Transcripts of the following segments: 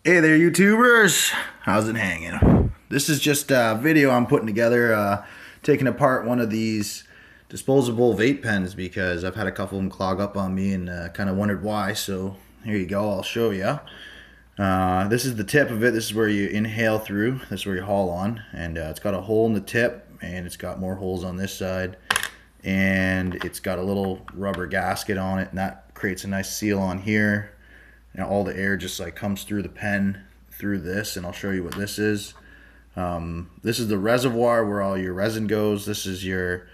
Hey there, YouTubers! How's it hanging? This is just a video I'm putting together, taking apart one of these disposable vape pens because I've had a couple of them clog up on me and kind of wondered why. So here you go, I'll show you. This is the tip of it. This is where you inhale through. This is where you haul on, and it's got a hole in the tip, and it's got more holes on this side, and it's got a little rubber gasket on it, and that creates a nice seal on here. And all the air just like comes through the pen through this, and I'll show you what this is. This is the reservoir where all your resin goes. This is your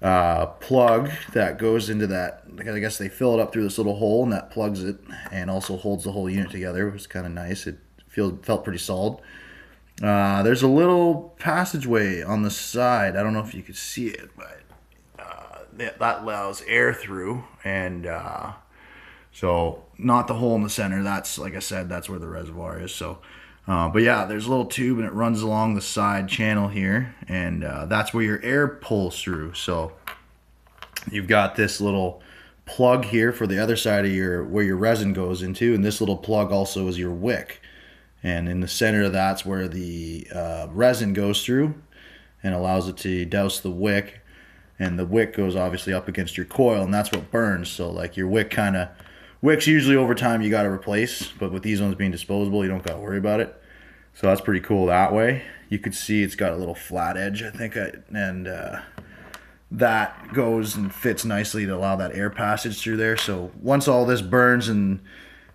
plug that goes into that. I guess they fill it up through this little hole, and that plugs it and also holds the whole unit together. It was kind of nice. It felt pretty solid. There's a little passageway on the side. I don't know if you could see it, but that allows air through, and so not the hole in the center. That's, like I said, that's where the reservoir is. So, but yeah, there's a little tube and it runs along the side channel here, and that's where your air pulls through. So you've got this little plug here for the other side of where your resin goes into, and this little plug also is your wick. And in the center of that's where the resin goes through and allows it to douse the wick. And the wick goes obviously up against your coil, and that's what burns. So like your wicks usually over time you got to replace, but with these ones being disposable, you don't got to worry about it. So that's pretty cool that way. You could see it's got a little flat edge, I think, and that goes and fits nicely to allow that air passage through there. So once all this burns and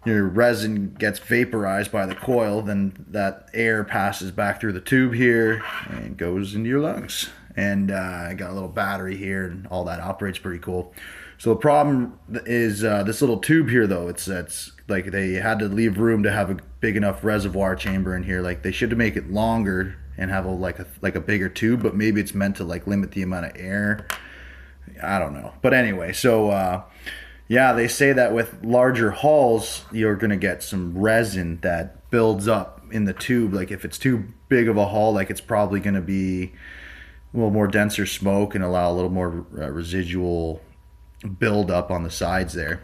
your resin gets vaporized by the coil, then that air passes back through the tube here and goes into your lungs. And I got a little battery here, and all that operates pretty cool. So the problem is this little tube here, though. It's like they had to leave room to have a big enough reservoir chamber in here. Like they should make it longer and have like a bigger tube, but maybe it's meant to like limit the amount of air. I don't know. But anyway, so yeah, they say that with larger hauls, you're gonna get some resin that builds up in the tube. Like if it's too big of a haul, like it's probably gonna be a little more denser smoke and allow a little more residual build up on the sides there.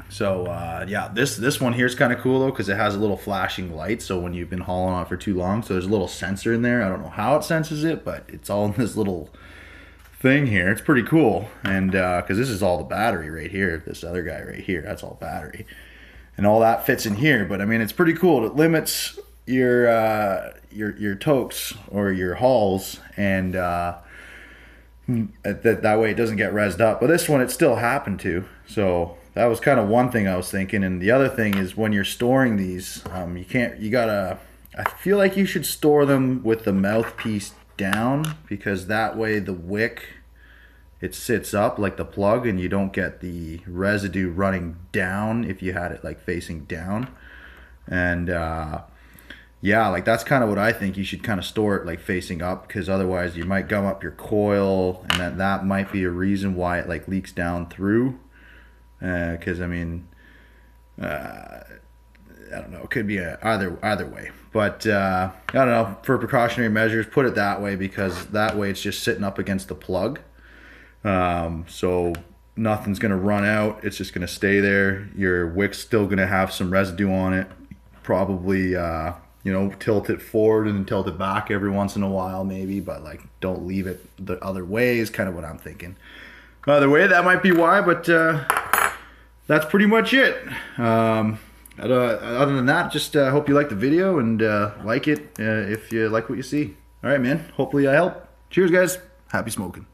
So yeah, this one here is kind of cool though, because it has a little flashing light. So when you've been hauling on for too long, so there's a little sensor in there. I don't know how it senses it, but it's all in this little thing here. It's pretty cool. And because this is all the battery right here, this other guy right here, that's all battery, and all that fits in here. But I mean, it's pretty cool. It limits your totes or your hauls, and that way it doesn't get rezzed up. But this one, it still happened to. So that was kind of one thing I was thinking. And the other thing is, when you're storing these, I feel like you should store them with the mouthpiece down, because that way the wick, it sits up like the plug, and you don't get the residue running down if you had it like facing down. And yeah, like that's kind of what I think. You should kind of store it like facing up, because otherwise you might gum up your coil, and that might be a reason why it like leaks down through. Because I mean, I don't know, it could be either way. But I don't know, for precautionary measures, put it that way, because that way it's just sitting up against the plug. So nothing's gonna run out. It's just gonna stay there. Your wick's still gonna have some residue on it. Probably you know, tilt it forward and tilt it back every once in a while maybe, but like don't leave it the other way is kind of what I'm thinking. Other way, that might be why, but that's pretty much it. Other than that, just hope you like the video, and like it if you like what you see. All right, man, hopefully I help. Cheers, guys. Happy smoking.